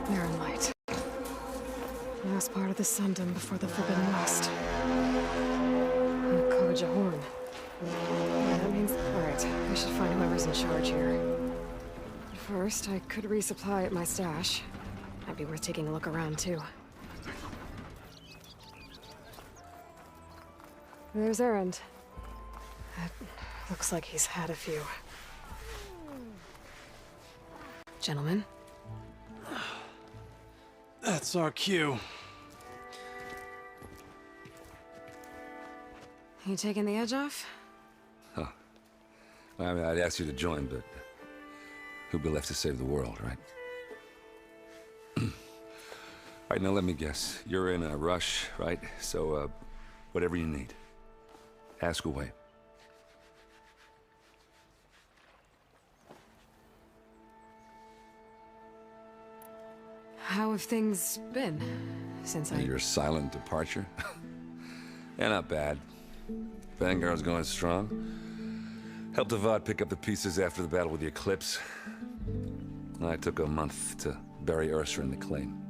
Barren light. Last part of the Sundom before the Forbidden West. Koja Horn. Yeah, that means... Alright, I should find whoever's in charge here. But first, I could resupply at my stash. Might be worth taking a look around, too. There's Erend. It looks like he's had a few. Gentlemen? That's our cue. You taking the edge off? Huh. Well, I mean, I'd ask you to join, but who'd be left to save the world, right? All right, now let me guess. You're in a rush, right? So, whatever you need. Ask away. How have things been since Your silent departure? Yeah, not bad. Vanguard's going strong. Helped Avad pick up the pieces after the battle with the Eclipse. I took a month to bury Ursa in the claim.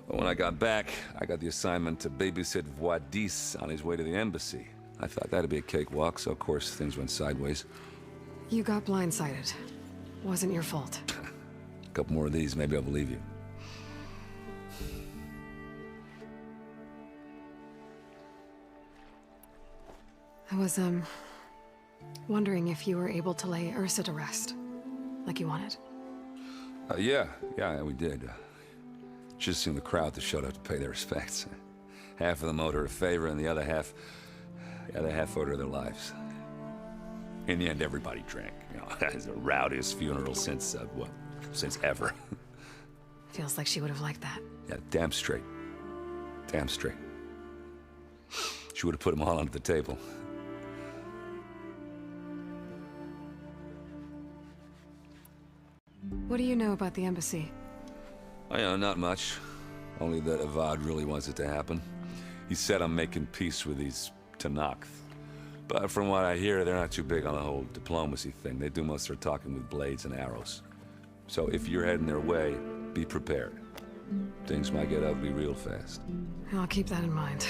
But when I got back, I got the assignment to babysit Voidis on his way to the embassy. I thought that'd be a cakewalk, so of course things went sideways. You got blindsided. Wasn't your fault. A couple more of these, maybe I'll believe you. I was, wondering if you were able to lay Ursa to rest, like you wanted. Yeah, we did. Just seemed the crowd that showed up to pay their respects. Half of them owed her a favor, and the other half owed her their lives. In the end, everybody drank. You know, it's the rowdiest funeral since, since ever. Feels like she would have liked that. Yeah, damn straight. Damn straight. She would have put them all under the table. What do you know about the embassy? Oh, not much. Only that Avad really wants it to happen. He said I'm making peace with these Tenakth. But from what I hear, they're not too big on the whole diplomacy thing. They do most of their talking with blades and arrows. So if you're heading their way, be prepared. Things might get ugly real fast. I'll keep that in mind.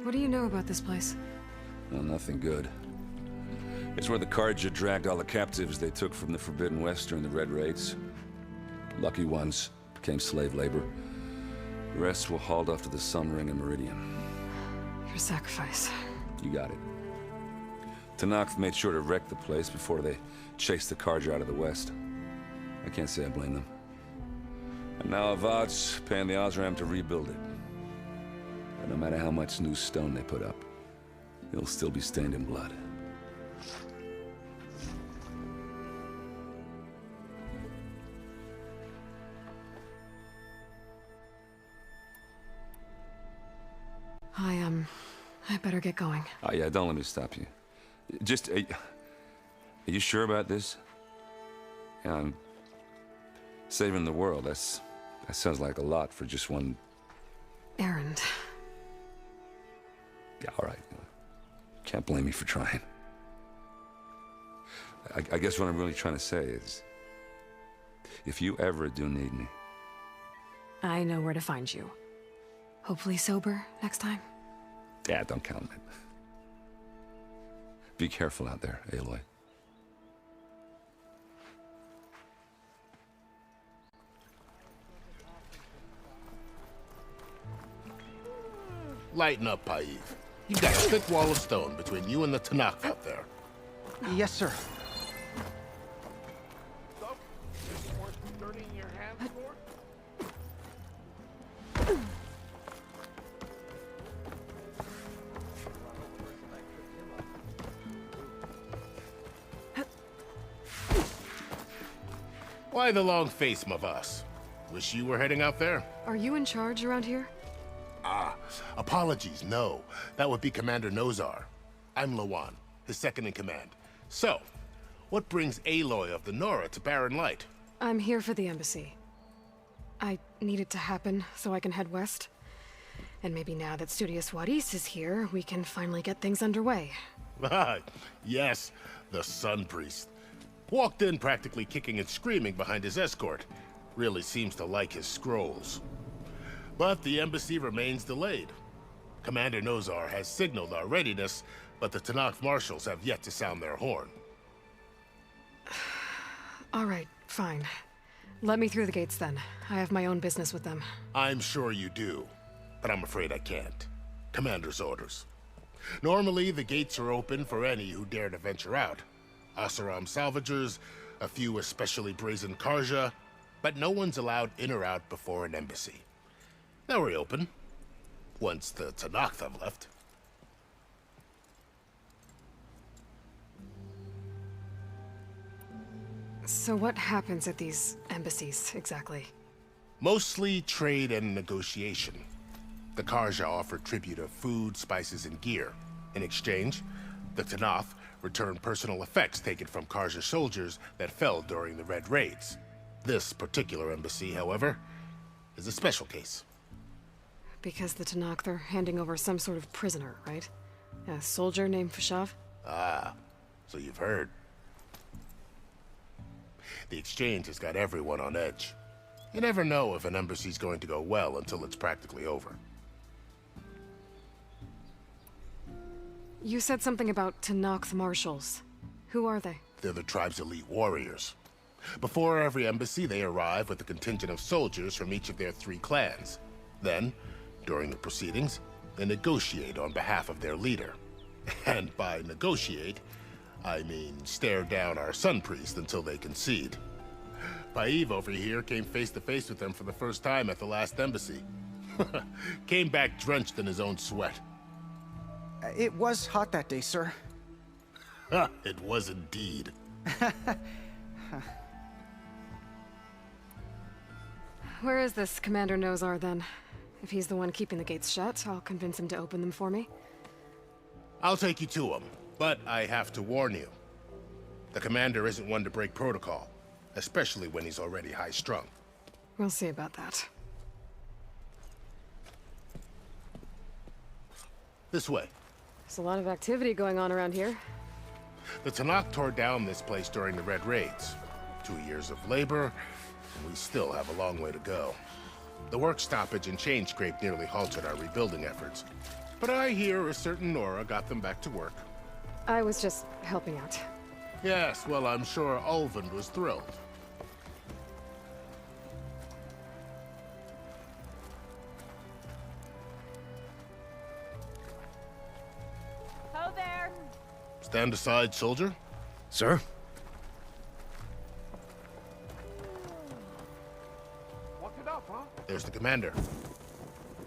What do you know about this place? Well, nothing good. It's where the Carja dragged all the captives they took from the Forbidden West during the Red Raids. Lucky ones became slave labor. The rest were hauled off to the Sun Ring and Meridian. Your sacrifice. You got it. Tenakth made sure to wreck the place before they chased the Carja out of the West. I can't say I blame them. And now Avad's paying the Osram to rebuild it. And no matter how much new stone they put up, it'll still be stained in blood. I better get going. Oh yeah, don't let me stop you. Just, are you sure about this? Yeah, I'm saving the world. That sounds like a lot for just one... Erend. Yeah, all right. Can't blame me for trying. I guess what I'm really trying to say is, if you ever do need me... I know where to find you. Hopefully sober next time. Yeah, don't count on it. Be careful out there, Aloy. Lighten up, Paiv. You got a thick wall of stone between you and the Tenakth out there. Yes, sir. Why the long face, Mavas? Wish you were heading out there? Are you in charge around here? Ah, apologies, no. That would be Commander Nozar. I'm Lawan, his second in command. So, what brings Aloy of the Nora to Barren Light? I'm here for the embassy. I need it to happen so I can head west. And maybe now that Studious Juarez is here, we can finally get things underway. Yes, the Sun Priest. Walked in practically kicking and screaming behind his escort. Really seems to like his scrolls. But the embassy remains delayed. Commander Nozar has signaled our readiness, but the Tanakh marshals have yet to sound their horn. All right, fine. Let me through the gates then. I have my own business with them. I'm sure you do, but I'm afraid I can't. Commander's orders. Normally, the gates are open for any who dare to venture out. Asaram salvagers, a few especially brazen Karja, but no one's allowed in or out before an embassy. They'll reopen, once the Tanakh have left. So what happens at these embassies, exactly? Mostly trade and negotiation. The Karja offer tribute of food, spices, and gear. In exchange, the Tanakh return personal effects taken from Karja soldiers that fell during the Red Raids. This particular embassy, however, is a special case. Because the Tanakh are handing over some sort of prisoner, right? A soldier named Fashav? Ah, so you've heard. The exchange has got everyone on edge. You never know if an embassy's going to go well until it's practically over. You said something about Tanakh marshals. Who are they? They're the tribe's elite warriors. Before every embassy, they arrive with a contingent of soldiers from each of their 3 clans. Then, during the proceedings, they negotiate on behalf of their leader. And by negotiate, I mean stare down our Sun Priest until they concede. Paiv over here came face to face with them for the first time at the last embassy. Came back drenched in his own sweat. It was hot that day, sir. It was indeed. Where is this Commander Nozar, then? If he's the one keeping the gates shut, I'll convince him to open them for me. I'll take you to him, but I have to warn you. The commander isn't one to break protocol, especially when he's already high-strung. We'll see about that. This way. There's a lot of activity going on around here. The Tanakh tore down this place during the Red Raids. 2 years of labor, and we still have a long way to go. The work stoppage and chain scrape nearly halted our rebuilding efforts. But I hear a certain Nora got them back to work. I was just helping out. Yes, well, I'm sure Ulvund was thrilled. Ho there! Stand aside, soldier. Sir? There's the commander.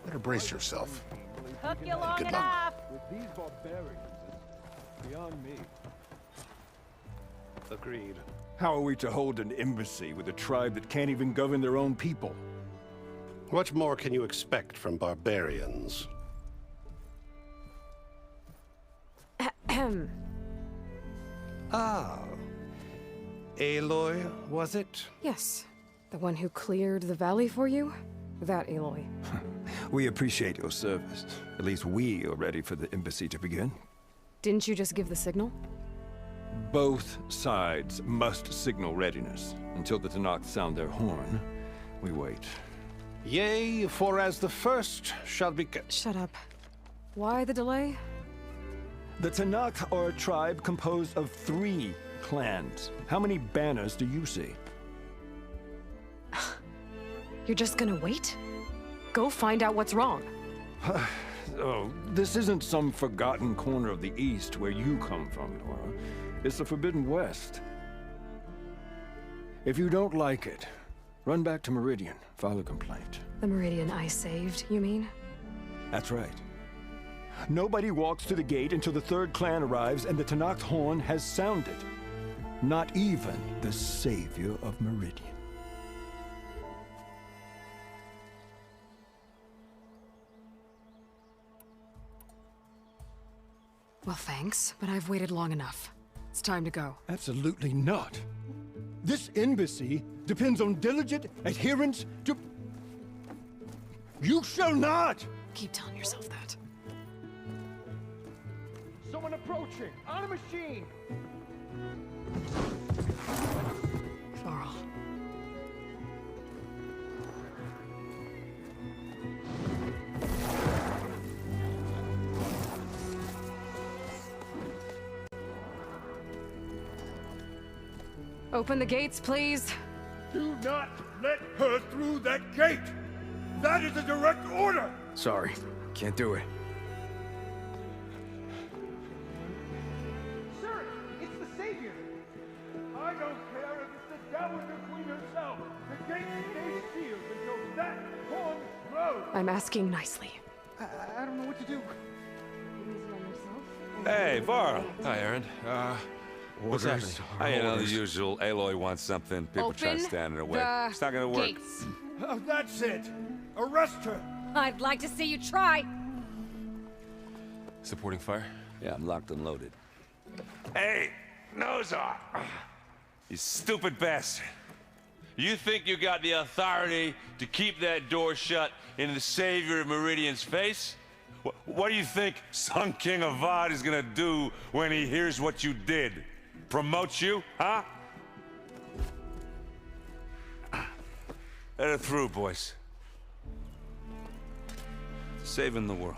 Better brace yourself. Took you long Good luck. enough. With these barbarians, it's beyond me. Agreed. How are we to hold an embassy with a tribe that can't even govern their own people? What more can you expect from barbarians? Ah. Aloy, was it? Yes. The one who cleared the valley for you? That Aloy. We appreciate your service. At least we are ready for the embassy to begin. Didn't you just give the signal? Both sides must signal readiness. Until the Tanakh sound their horn, we wait. Yea, for as the first shall be... Shut up. Why the delay? The Tanakh are a tribe composed of 3 clans. How many banners do you see? You're just gonna wait? Go find out what's wrong. Oh, this isn't some forgotten corner of the East where you come from, Nora. It's the Forbidden West. If you don't like it, run back to Meridian, file a complaint. The Meridian I saved, you mean? That's right. Nobody walks to the gate until the 3rd clan arrives and the Tanakh horn has sounded. Not even the savior of Meridian. Well, thanks, but I've waited long enough. It's time to go. Absolutely not. This embassy depends on diligent adherence to... You shall not! Keep telling yourself that. Someone approaching! On a machine! Varl. Open the gates, please. Do not let her through that gate! That is a direct order! Sorry, can't do it. Sir, it's the Savior! I don't care if it's the Dowager Queen herself! The gate stays sealed until that horn blows! I'm asking nicely. I don't know what to do. Hey, Varl. Hi, Aaron. What's happening? You know, the usual. Aloy wants something. People try to stand in her way. It's not gonna work. Gates. Oh, that's it! Arrest her! I'd like to see you try. Supporting fire? Yeah, I'm locked and loaded. Hey, Nozar! You stupid bastard. You think you got the authority to keep that door shut in the Savior of Meridian's face? What do you think Sun King Avad is gonna do when he hears what you did? Promote you, huh? Let her through, boys. Saving the world.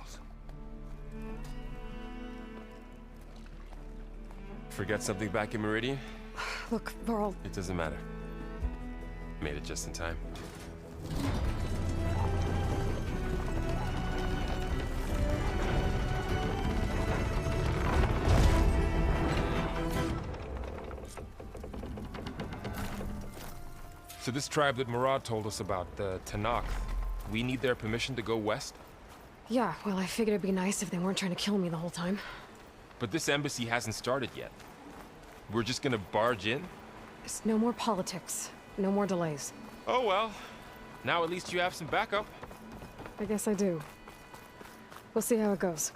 Forget something back in Meridian? Look, Varl, It doesn't matter. Made it just in time. So this tribe that Murad told us about, the Tanakh, we need their permission to go west? yeah, well, I figured it'd be nice if they weren't trying to kill me the whole time. But this embassy hasn't started yet. We're just gonna barge in? There's no more politics. No more delays. Oh well. Now at least you have some backup. I guess I do. We'll see how it goes.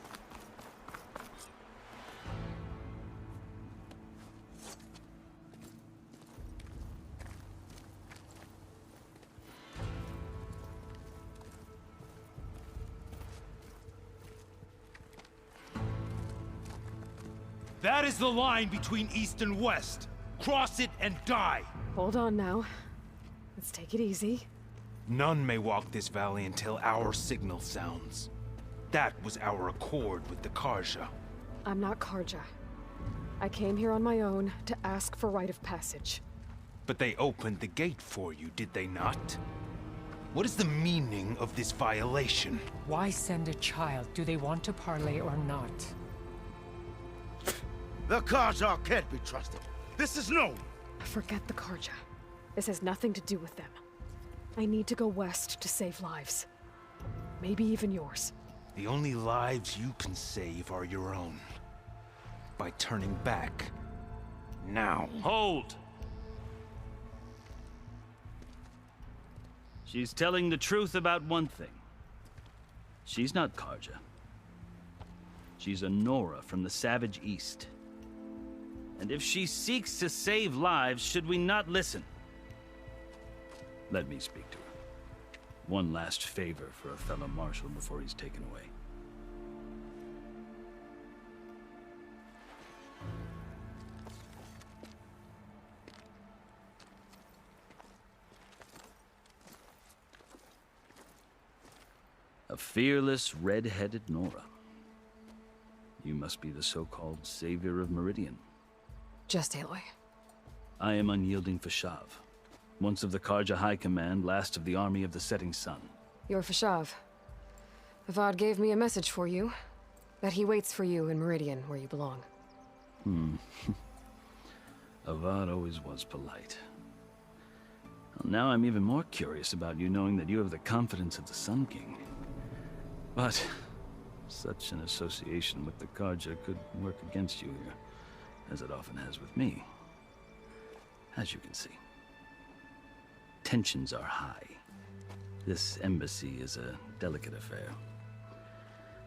That is the line between East and West. Cross it and die! Hold on now. Let's take it easy. None may walk this valley until our signal sounds. That was our accord with the Karja. I'm not Karja. I came here on my own to ask for rite of passage. But they opened the gate for you, did they not? What is the meaning of this violation? Why send a child? Do they want to parley or not? The Karja can't be trusted. This is known. Forget the Karja. This has nothing to do with them. I need to go west to save lives. Maybe even yours. The only lives you can save are your own. By turning back. Now. Hold! She's telling the truth about one thing. She's not Karja. She's a Nora from the Savage East. And if she seeks to save lives, should we not listen? Let me speak to her. One last favor for a fellow marshal before he's taken away. A fearless, red-headed Nora. You must be the so-called Savior of Meridian. Just Aloy. I am unyielding Fashav. Once of the Karja High Command, last of the army of the Setting Sun. You're Fashav. Avad gave me a message for you. That he waits for you in Meridian, where you belong. Avad always was polite. Well, now I'm even more curious about you knowing that you have the confidence of the Sun King. But such an association with the Karja could work against you here, as it often has with me. As you can see. Tensions are high. This embassy is a delicate affair.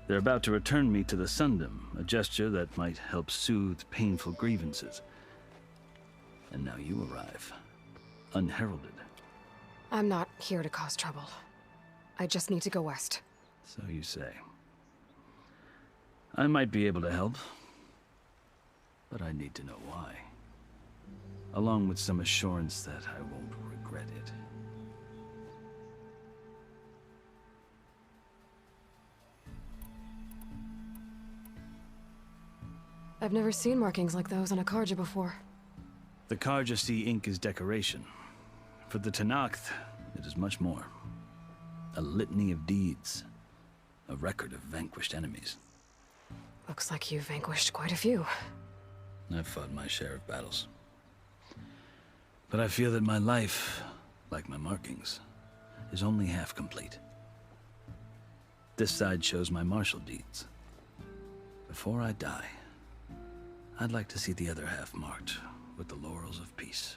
They're about to return me to the Sundom, a gesture that might help soothe painful grievances. And now you arrive, unheralded. I'm not here to cause trouble. I just need to go west. So you say. I might be able to help, but I need to know why. Along with some assurance that I won't regret it. I've never seen markings like those on a Karja before. The Karja see ink as decoration. For the Tenakth, it is much more. A litany of deeds. A record of vanquished enemies. Looks like you've vanquished quite a few. I've fought my share of battles. But I feel that my life, like my markings, is only half complete. This side shows my martial deeds. Before I die, I'd like to see the other half marked with the laurels of peace.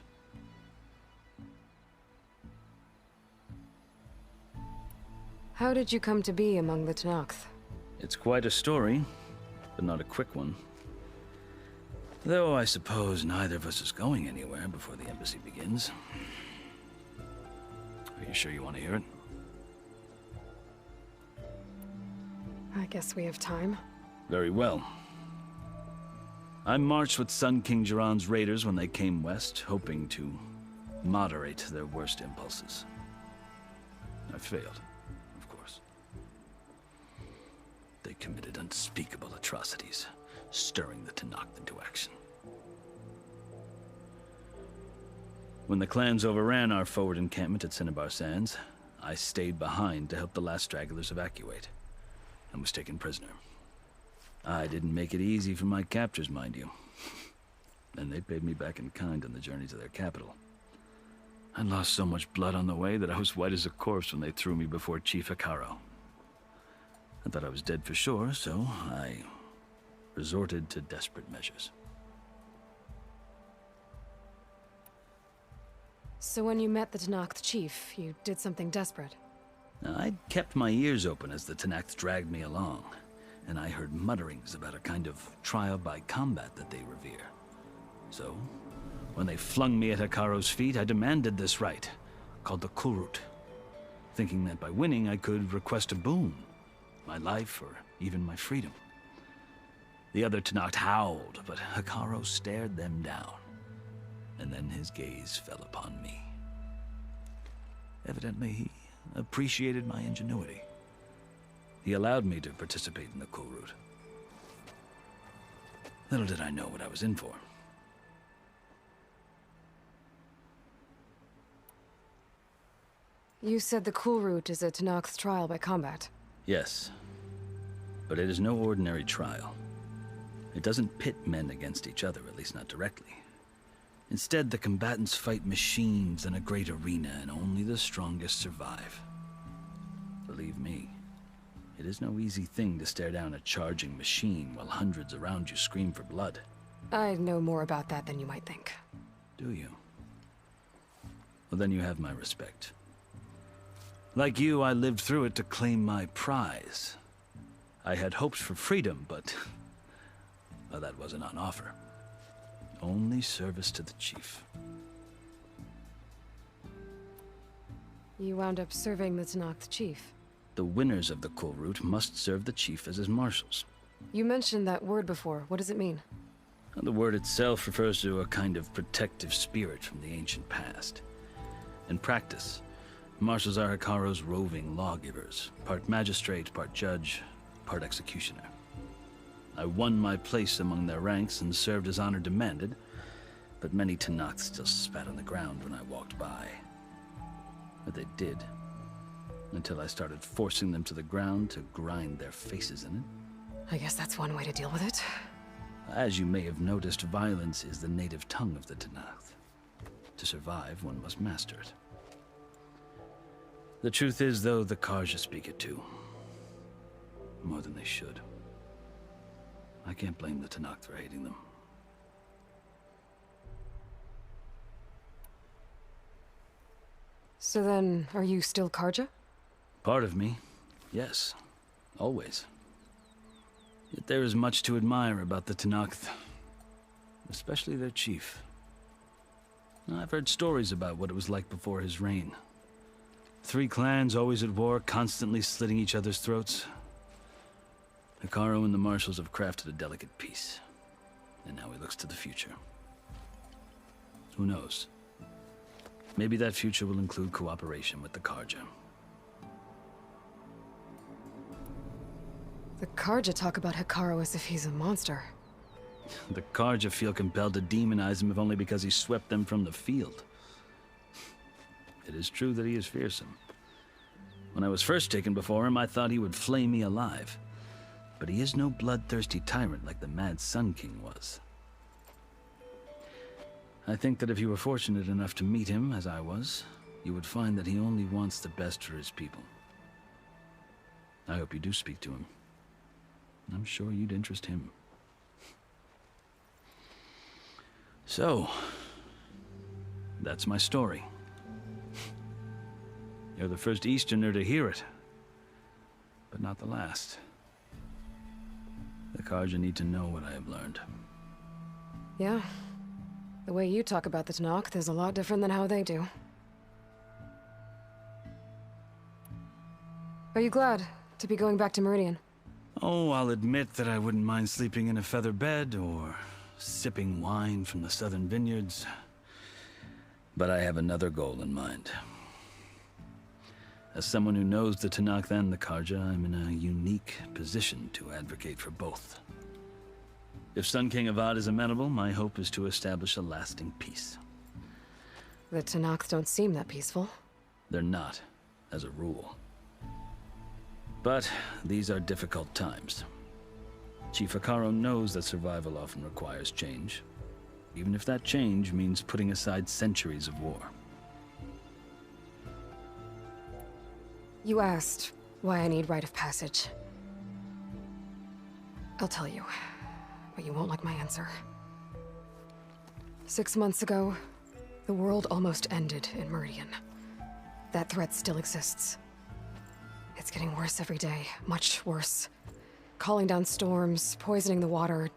How did you come to be among the Tenakth? It's quite a story, but not a quick one. Though I suppose neither of us is going anywhere before the embassy begins. Are you sure you want to hear it? I guess we have time. Very well. I marched with Sun King Jiran's raiders when they came west, hoping to moderate their worst impulses. I failed, of course. They committed unspeakable atrocities, stirring the Tenakth into action. When the clans overran our forward encampment at Cinnabar Sands, I stayed behind to help the last stragglers evacuate, and was taken prisoner. I didn't make it easy for my captors, mind you. And they paid me back in kind on the journey to their capital. I lost so much blood on the way that I was white as a corpse when they threw me before Chief Hikaro. I thought I was dead for sure, so I resorted to desperate measures. So when you met the Tenakth chief, you did something desperate? I'd kept my ears open as the Tenakth dragged me along, and I heard mutterings about a kind of trial by combat that they revere. So, when they flung me at Hikaro's feet, I demanded this right, called the Kulrut, thinking that by winning I could request a boon, my life or even my freedom. The other Tenakth howled, but Hikaro stared them down, and then his gaze fell upon me. Evidently, he appreciated my ingenuity. He allowed me to participate in the Kulrut. Little did I know what I was in for. You said the Kulrut is a Tenakth trial by combat. Yes, but it is no ordinary trial. It doesn't pit men against each other, at least not directly. Instead, the combatants fight machines in a great arena, and only the strongest survive. Believe me, it is no easy thing to stare down a charging machine while hundreds around you scream for blood. I know more about that than you might think. Do you? Well, then you have my respect. Like you, I lived through it to claim my prize. I had hopes for freedom, but well, that wasn't on offer. Only service to the chief. You wound up serving the Tenakth chief. The winners of the Kulrut must serve the chief as his marshals. You mentioned that word before. What does it mean? The word itself refers to a kind of protective spirit from the ancient past. In practice, marshals are Hikaro's roving lawgivers, part magistrate, part judge, part executioner. I won my place among their ranks and served as honor demanded, but many Tenakth still spat on the ground when I walked by. But they did, until I started forcing them to the ground to grind their faces in it. I guess that's one way to deal with it. As you may have noticed, violence is the native tongue of the Tenakth. To survive, one must master it. The truth is, though, the Karja speak it too. More than they should. I can't blame the Tenakth for hating them. So then, are you still Karja? Part of me, yes. Always. Yet there is much to admire about the Tenakth. Especially their chief. I've heard stories about what it was like before his reign. Three clans always at war, constantly slitting each other's throats. Hekarro and the Marshals have crafted a delicate peace. And now he looks to the future. Who knows? Maybe that future will include cooperation with the Karja. The Karja talk about Hekarro as if he's a monster. The Karja feel compelled to demonize him if only because he swept them from the field. It is true that he is fearsome. When I was first taken before him, I thought he would flay me alive. But he is no bloodthirsty tyrant like the Mad Sun King was. I think that if you were fortunate enough to meet him, as I was, you would find that he only wants the best for his people. I hope you do speak to him. I'm sure you'd interest him. So, that's my story. You're the first Easterner to hear it, but not the last. The Karja need to know what I have learned. Yeah. The way you talk about the Tanakh is a lot different than how they do. Are you glad to be going back to Meridian? Oh, I'll admit that I wouldn't mind sleeping in a feather bed or sipping wine from the southern vineyards. But I have another goal in mind. As someone who knows the Tanakh and the Karja, I'm in a unique position to advocate for both. If Sun King Avad is amenable, my hope is to establish a lasting peace. The Tanakh don't seem that peaceful. They're not, as a rule. But these are difficult times. Chief Hekarro knows that survival often requires change, even if that change means putting aside centuries of war. You asked why I need rite of passage. I'll tell you, but you won't like my answer. 6 months ago, the world almost ended in Meridian. That threat still exists. It's getting worse every day, much worse. Calling down storms, poisoning the water,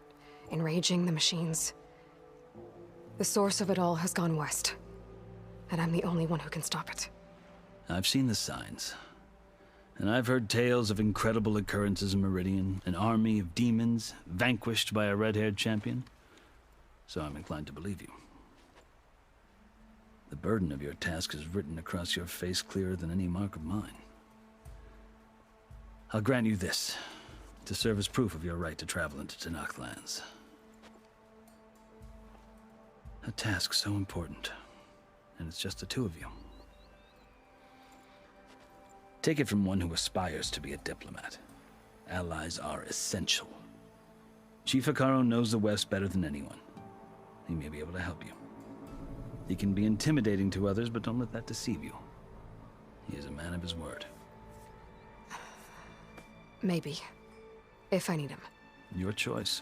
enraging the machines. The source of it all has gone west, and I'm the only one who can stop it. I've seen the signs. And I've heard tales of incredible occurrences in Meridian, an army of demons vanquished by a red-haired champion. So I'm inclined to believe you. The burden of your task is written across your face clearer than any mark of mine. I'll grant you this, to serve as proof of your right to travel into Tanakh lands. A task so important, and it's just the two of you. Take it from one who aspires to be a diplomat. Allies are essential. Chief Hekarro knows the West better than anyone. He may be able to help you. He can be intimidating to others, but don't let that deceive you. He is a man of his word. Maybe. If I need him. Your choice.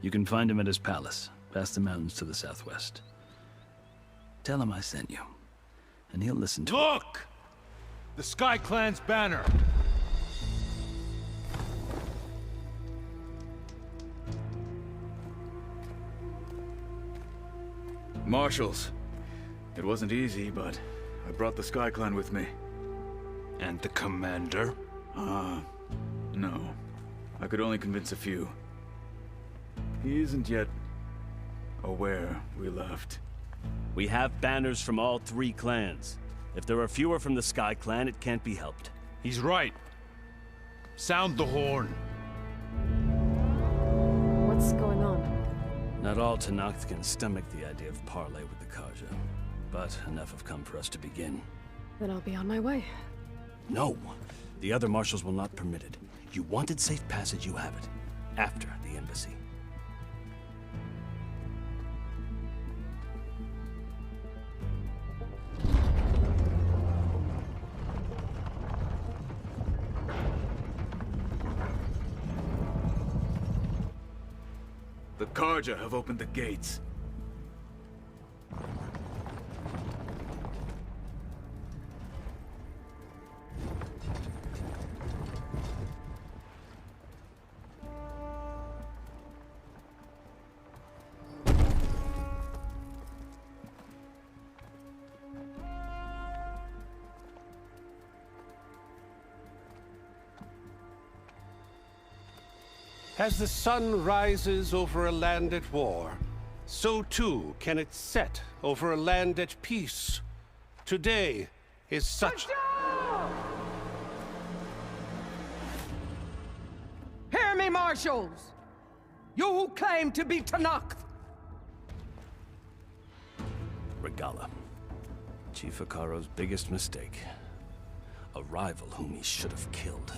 You can find him at his palace, past the mountains to the southwest. Tell him I sent you, and he'll listen to Look! The Sky Clan's banner! Marshals. It wasn't easy, but I brought the Sky Clan with me. And the commander? No. I could only convince a few. He isn't yet aware we left. We have banners from all three clans. If there are fewer from the Sky Clan, it can't be helped. He's right. Sound the horn. What's going on? Not all Tanakh can stomach the idea of parley with the Karja, but enough have come for us to begin. Then I'll be on my way. No, the other marshals will not permit it. You wanted safe passage, you have it. After the embassy. The Karja have opened the gates. As the sun rises over a land at war, so too can it set over a land at peace. Today is such... Hear me, marshals! You who claim to be Tanakh! Regala. Chief Hikaro's biggest mistake. A rival whom he should have killed.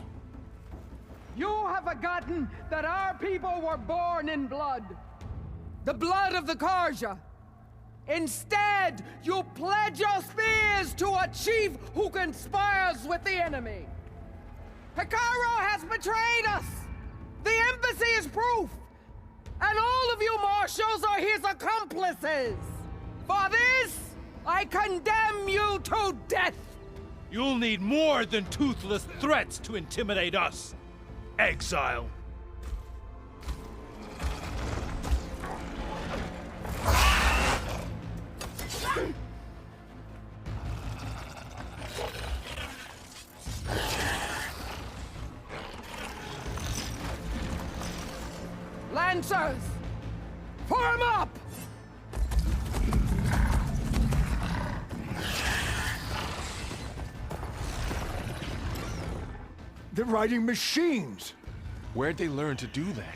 You have forgotten that our people were born in blood. The blood of the Karja. Instead, you pledge your spears to a chief who conspires with the enemy. Hikaro has betrayed us! The embassy is proof! And all of you marshals are his accomplices! For this, I condemn you to death! You'll need more than toothless threats to intimidate us, exile. Lancers! Form up! They're riding machines! Where'd they learn to do that?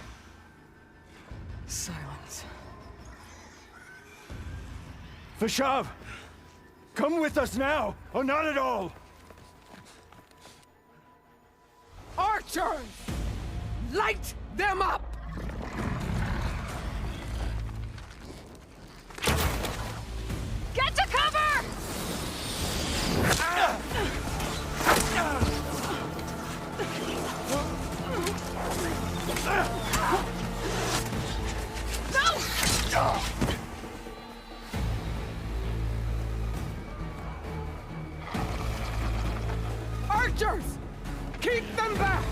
Silence. Vashav! Come with us now, or not at all! Archers! Light them up! Get to cover! No! Archers! Keep them back!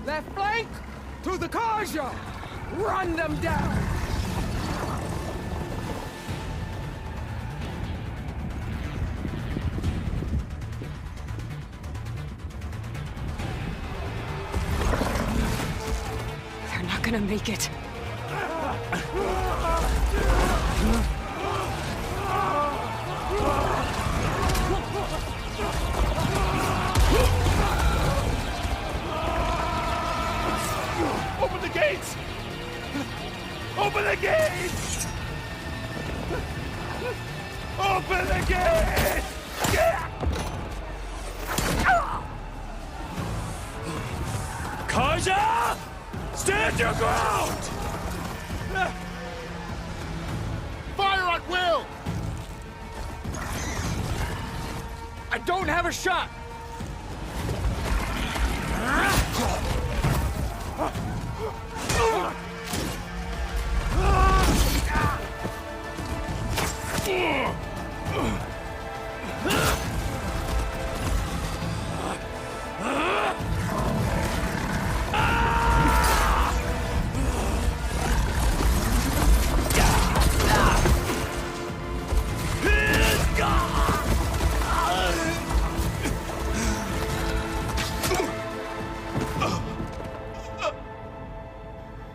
Left flank to the Karja! Run them down! They're not gonna make it. Open the gates! Open the gates! Open the gates! Karja! Stand your ground! Fire at will! I don't have a shot!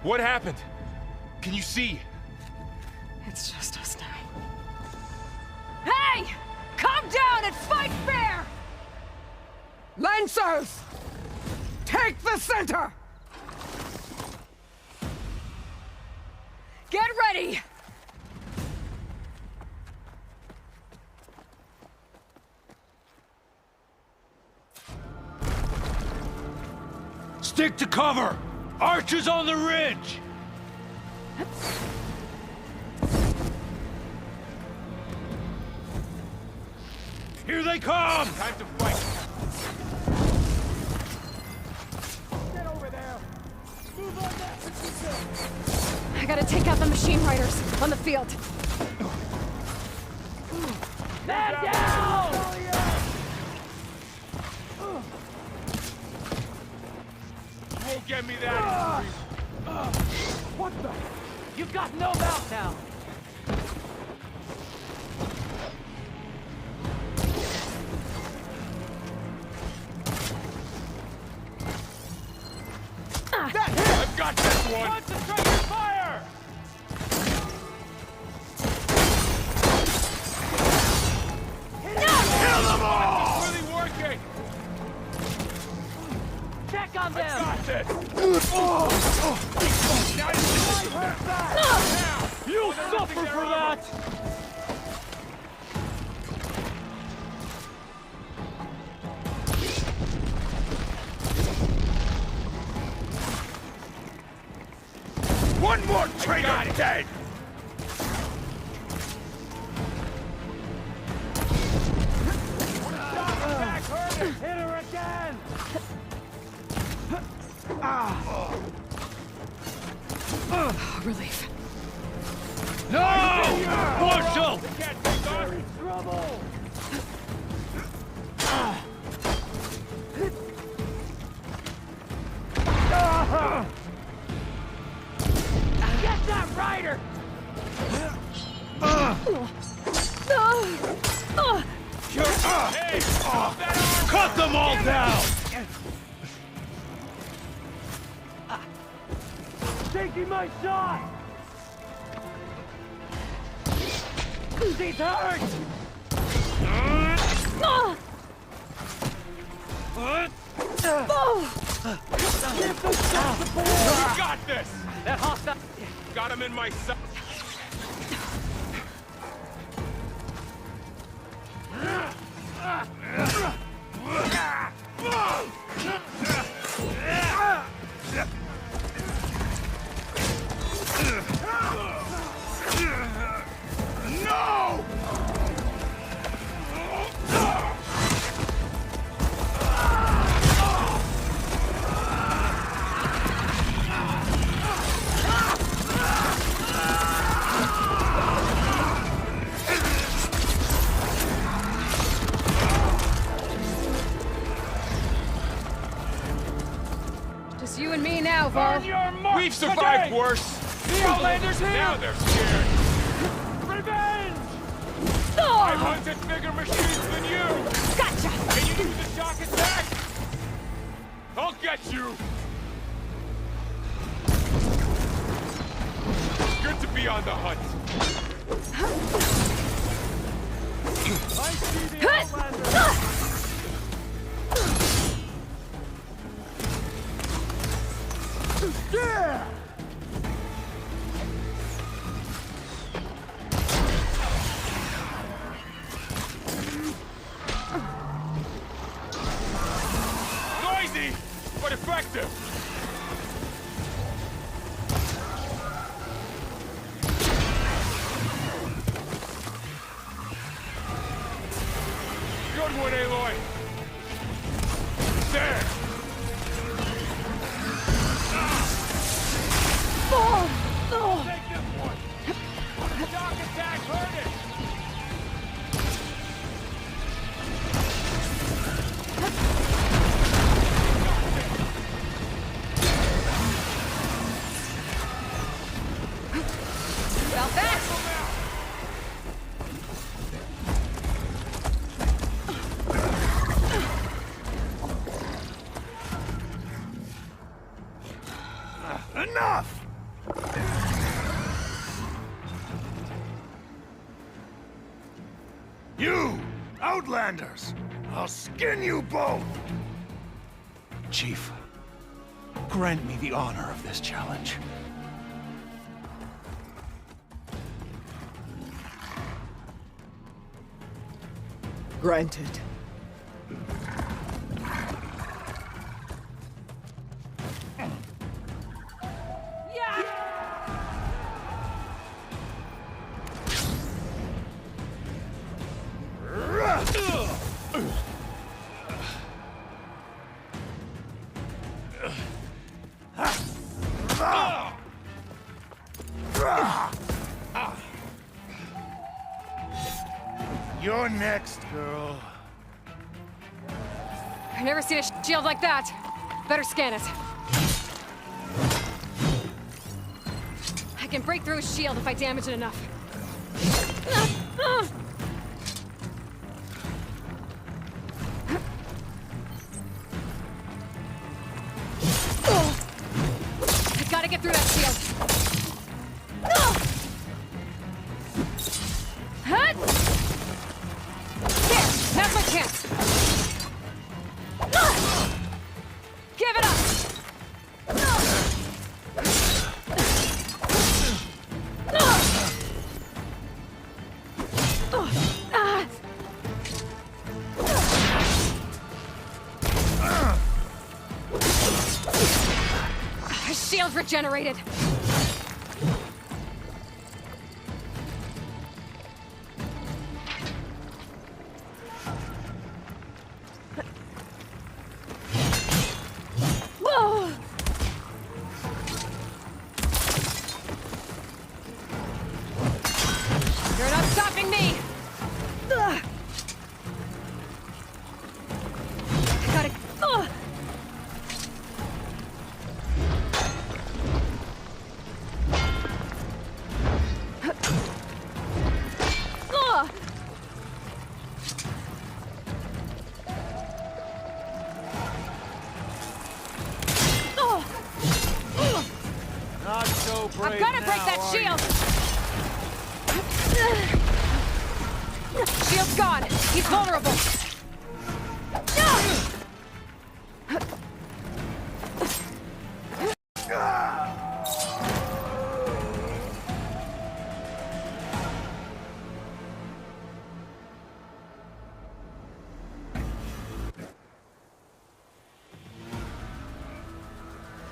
What happened? Can you see? It's just us now. Hey! Calm down and fight fair! Lancers! Take the center! Get ready! Stick to cover! Archers on the ridge! Here they come! Time to fight! Get over there! Move on that! I gotta take out the machine riders on the field. Man down! Don't get me that! What the? You've got no mouth now! I've got this one! Concentrate your fire! Kill them all! It's really working! Check on them! Got this! You'll suffer for that! One more traitor dead! Hit her again! Relief. No! Marshall! They're in trouble! Get that rider! Hey! Stop that arm! Cut them all down! Taking my shot! She's hurt! Give the shot support! You got this! That hostile... Got him in my sight! No! Just you and me now, Val. On your mark We've survived today! worse! The Outlander's here! Now they're scared! Revenge! I've hunted bigger machines than you! Gotcha! Can you do the shock attack? I'll get you! Good to be on the hunt. I see the Outlander! Yeah! Noisy, but effective. Good one, Aloy. There. Take this one. Shock attack, hurt it. About that! Enough! You! Outlanders! I'll skin you both! Chief, grant me the honor of this challenge. Granted. You're next, girl. I've never seen a shield like that. Better scan it. can break through his shield if I damage it enough. I gotta get through that shield. There, now's my chance. Give it up. His shield's regenerated. You're not stopping me! I gotta... Not so brave I've gotta break now, that are you? shield! Shield's gone! He's vulnerable!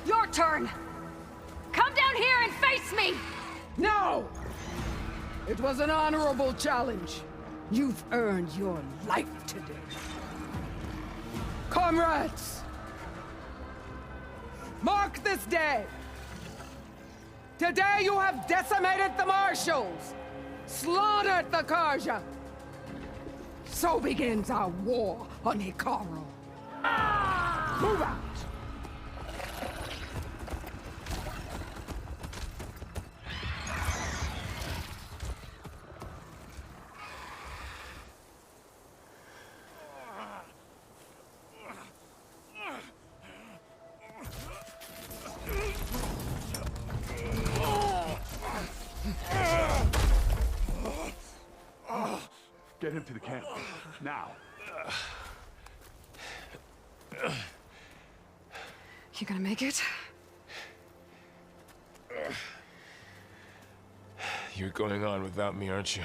Your turn! Come down here and face me! No! It was an honorable challenge. You've earned your life today. Comrades! Mark this day! Today you have decimated the Marshals! Slaughtered the Karja! So begins our war on Hikaru. Move out! Get him to the camp. Now. You gonna make it? You're going on without me, aren't you?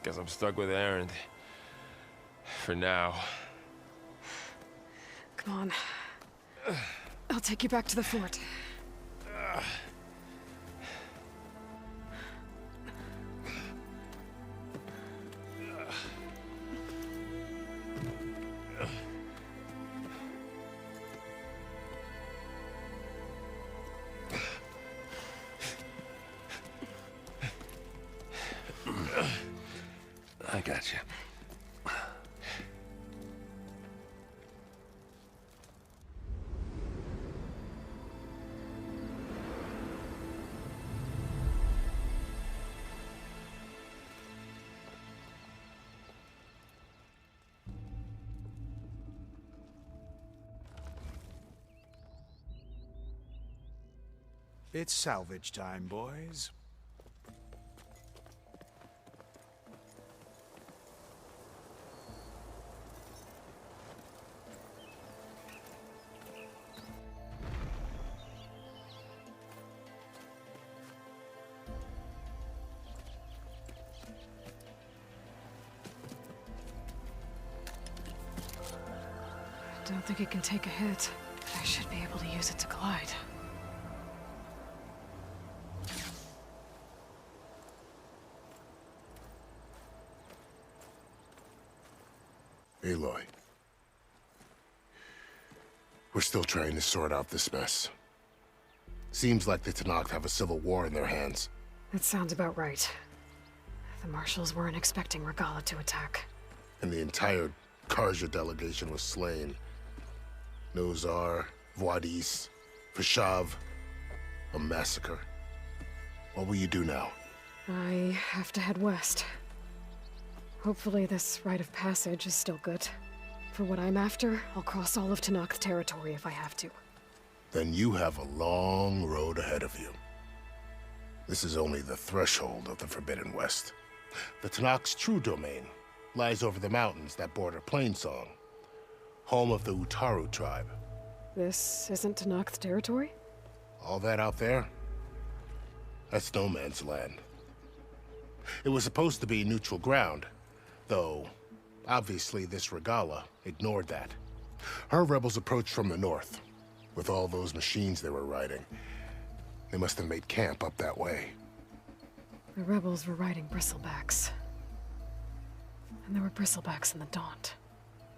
Guess I'm stuck with Erend. For now. Come on. I'll take you back to the fort. I got you. It's salvage time, boys. I don't think it can take a hit, but I should be able to use it to glide. Aloy. We're still trying to sort out this mess. Seems like the Tenakth have a civil war in their hands. That sounds about right. The Marshals weren't expecting Regalla to attack. And the entire Karja delegation was slain. Nozar, Voidis, Vashav. A massacre. What will you do now? I have to head west. Hopefully this rite of passage is still good. For what I'm after, I'll cross all of Tenakth territory if I have to. Then you have a long road ahead of you. This is only the threshold of the Forbidden West. The Tenakth's true domain lies over the mountains that border Plainsong, home of the Utaru tribe. This isn't Tenakth territory? All that out there? That's no man's land. It was supposed to be neutral ground, though obviously this Regala ignored that. Her rebels approached from the north. With all those machines they were riding, they must have made camp up that way. The rebels were riding bristlebacks. And there were bristlebacks in the Daunt.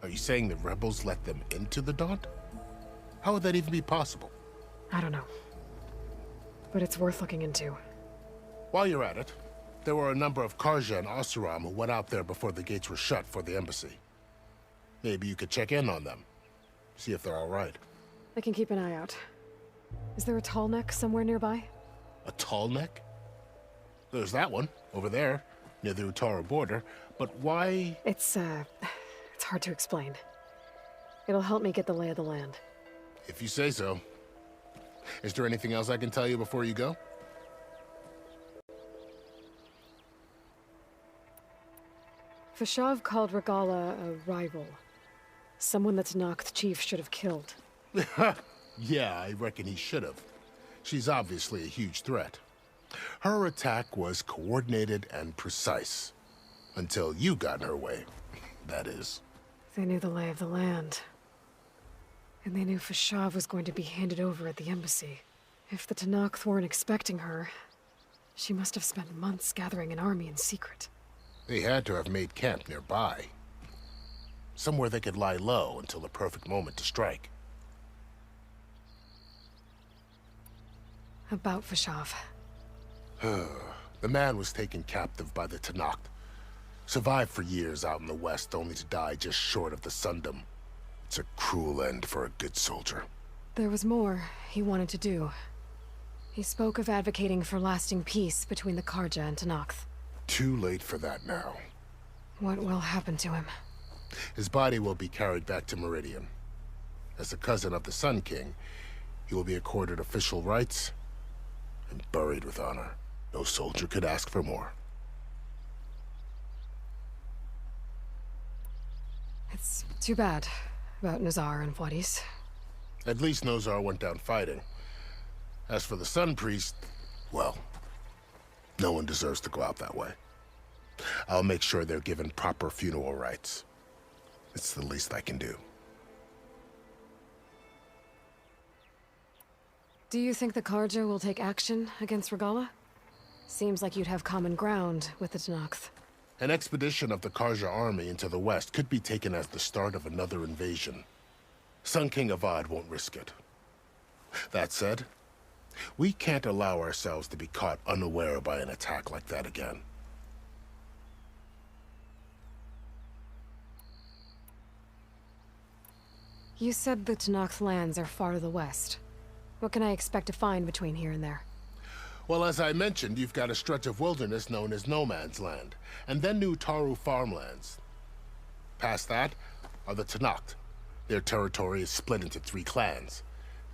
Are you saying the rebels let them into the Daunt? How would that even be possible? I don't know. But it's worth looking into. While you're at it, there were a number of Karja and Oseram who went out there before the gates were shut for the embassy. Maybe you could check in on them. See if they're all right. I can keep an eye out. Is there a tall neck somewhere nearby? A tall neck? There's that one, over there, near the Utaru border. But why? It's hard to explain. It'll help me get the lay of the land. If you say so. Is there anything else I can tell you before you go? Vashav called Regala a rival. Someone that Tenakth chief should have killed. Yeah, I reckon he should have. She's obviously a huge threat. Her attack was coordinated and precise. Until you got in her way, that is. They knew the lay of the land. And they knew Vashav was going to be handed over at the embassy. If the Tenakth weren't expecting her, she must have spent months gathering an army in secret. They had to have made camp nearby. Somewhere they could lie low until the perfect moment to strike. About Vashav. The man was taken captive by the Tenakth. Survived for years out in the west, only to die just short of the Sundom. It's a cruel end for a good soldier. There was more he wanted to do. He spoke of advocating for lasting peace between the Karja and Tenakth. Too late for that now. What will happen to him? His body will be carried back to Meridian. As a cousin of the Sun King, he will be accorded official rights and buried with honor. No soldier could ask for more. It's too bad about Nozar and Voidis. At least Nozar went down fighting. As for the Sun Priest, well, no one deserves to go out that way. I'll make sure they're given proper funeral rites. It's the least I can do. Do you think the Karja will take action against Regala? Seems like you'd have common ground with the Tenakth. An expedition of the Karja army into the west could be taken as the start of another invasion. Sun King Avad won't risk it. That said, we can't allow ourselves to be caught unaware by an attack like that again. You said the Tenakth lands are far to the west. What can I expect to find between here and there? Well, as I mentioned, you've got a stretch of wilderness known as No Man's Land, and then New Taru farmlands. Past that are the Tenakth. Their territory is split into 3 clans: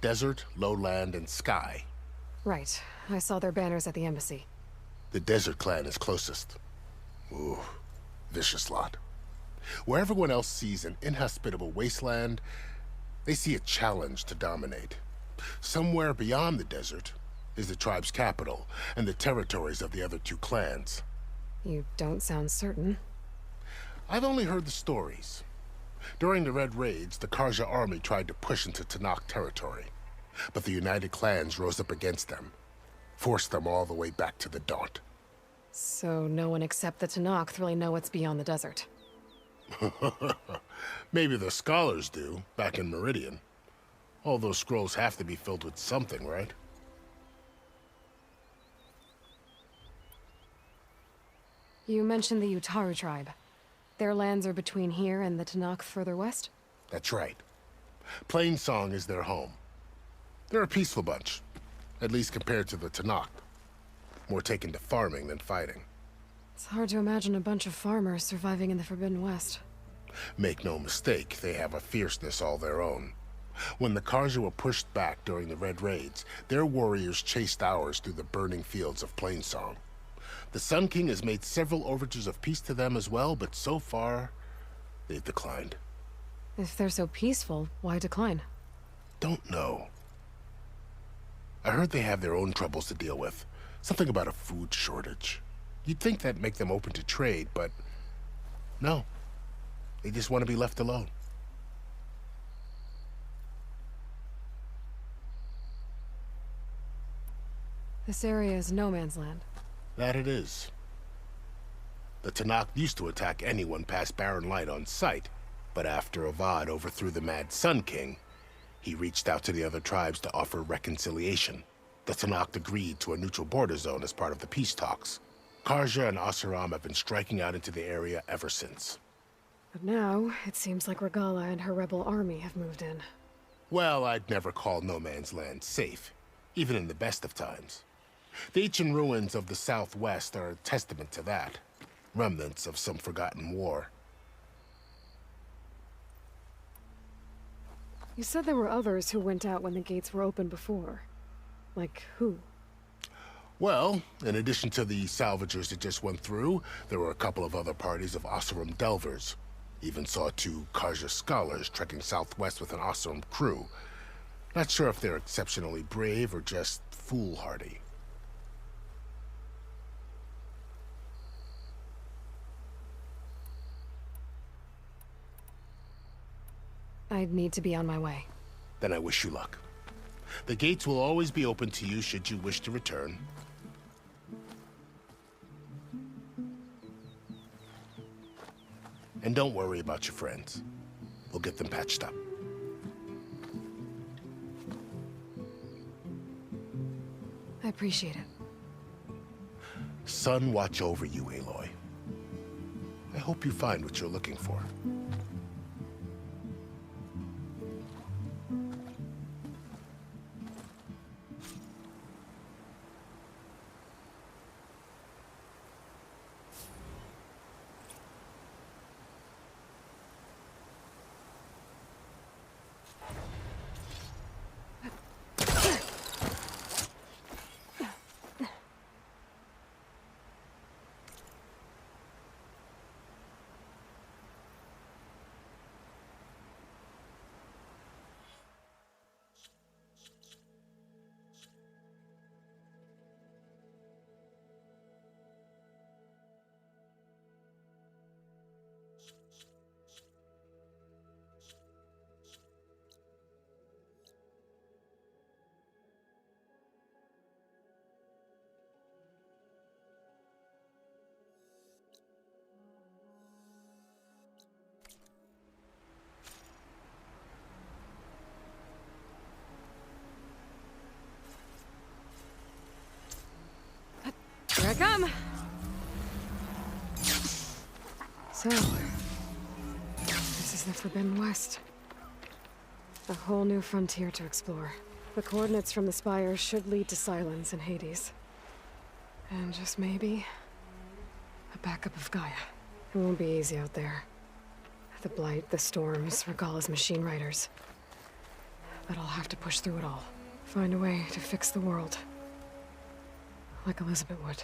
Desert, Lowland, and Sky. Right. I saw their banners at the embassy. The Desert clan is closest. Ooh, vicious lot. Where everyone else sees an inhospitable wasteland, they see a challenge to dominate. Somewhere beyond the desert is the tribe's capital and the territories of the other 2 clans. You don't sound certain. I've only heard the stories. During the Red Raids, the Karja army tried to push into Tenakth territory, but the United Clans rose up against them, forced them all the way back to the Daunt. So no one except the Tenakth really know what's beyond the desert. Maybe the scholars do, back in Meridian. All those scrolls have to be filled with something, right? You mentioned the Utaru tribe. Their lands are between here and the Tenakth further west? That's right. Plainsong is their home. They're a peaceful bunch, at least compared to the Tanakh. More taken to farming than fighting. It's hard to imagine a bunch of farmers surviving in the Forbidden West. Make no mistake, they have a fierceness all their own. When the Karja were pushed back during the Red Raids, their warriors chased ours through the burning fields of Plainsong. The Sun King has made several overtures of peace to them as well, but so far, they've declined. If they're so peaceful, why decline? Don't know. I heard they have their own troubles to deal with. Something about a food shortage. You'd think that'd make them open to trade, but no. They just want to be left alone. This area is no man's land. That it is. The Tanakh used to attack anyone past Barren Light on sight, but after Avad overthrew the Mad Sun King, he reached out to the other tribes to offer reconciliation. The Tanakh agreed to a neutral border zone as part of the peace talks. Karja and Oseram have been striking out into the area ever since. But now, it seems like Regala and her rebel army have moved in. Well, I'd never call no man's land safe, even in the best of times. The ancient ruins of the Southwest are a testament to that. Remnants of some forgotten war. You said there were others who went out when the gates were open before. Like who? Well, in addition to the salvagers that just went through, there were a couple of other parties of Oseram delvers. Even saw 2 Karja scholars trekking southwest with an Oseram crew. Not sure if they're exceptionally brave or just foolhardy. I'd need to be on my way. Then I wish you luck. The gates will always be open to you should you wish to return. And don't worry about your friends. We'll get them patched up. I appreciate it. Sun watch over you, Aloy. I hope you find what you're looking for. Here I come! So, this is the Forbidden West. A whole new frontier to explore. The coordinates from the spires should lead to Silence and Hades. And just maybe, a backup of Gaia. It won't be easy out there. The Blight, the Storms, Regala's machine riders. But I'll have to push through it all. Find a way to fix the world. Like Elizabeth would.